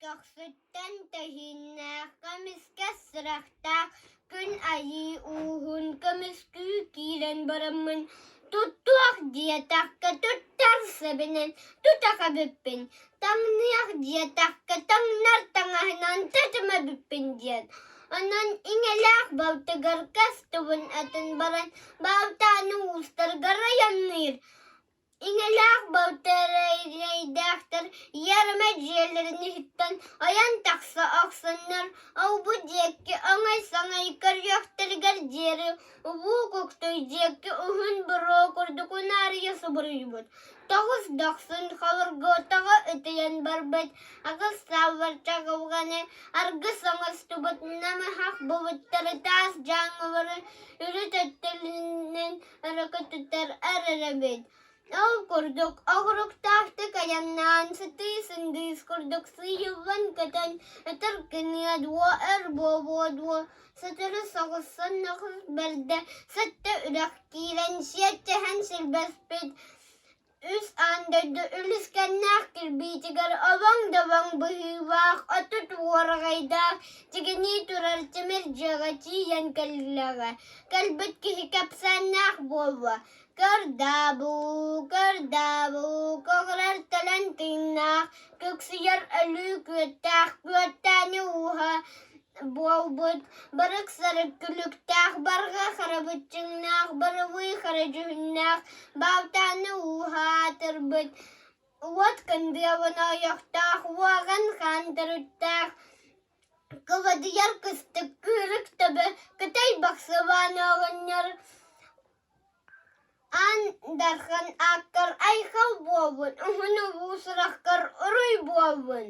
Kaksutten tahinna kamiskasrakta gün ayı uhun kamiskü kilen baramın tuttuak diye takka tuttar sebenen tutaka büppin tangniyak diye takka tangnar tangahinan tatama büppin diye. Anan ingelak bautegar kastuun atan baran bautanu ustar garayanir. İngelak bauteray daktar yarma ciğerlerini hitten ayan taksa aksanlar av bu diyekki angay sangay karyaktır gar ciğeri bu koktoy diyekki uhun bro kurdukunar yasıbırıybut. Tağız daksın khavargo tağa öteyen barbet akıl savar çakavgane argı sangas tubat nama hak bavutları tas canlıları ürütettelinin arakatutar ararabet. Au kurduk agruk tahta kayannan setisin dis kurduk siyuvan katan eterkeniya dua erbo satırı sağısan nakız berde satte ürak kilen şiyette hensil bespet üs andırdı ülisken nakil bitigar avang davang bahivak atut wargaydak tigini turar timir jagaci yan kalilaga kalbet kihikapsan nakbova Kardabu, kograr talantinak, kuksiyar alu kuetani uha, buawbut, barak sarak kuluktak, barga karabutsingnak, barawi karajuhnak, bautani uha, terbut, wat kandiawan ayaktak, wagan kantaruttak, kavadiyar kustak kurik tabi, katay baksawana ganyar, Andarkan akar ay kaw buwabon. Uhunu busrakar uroy buwabon.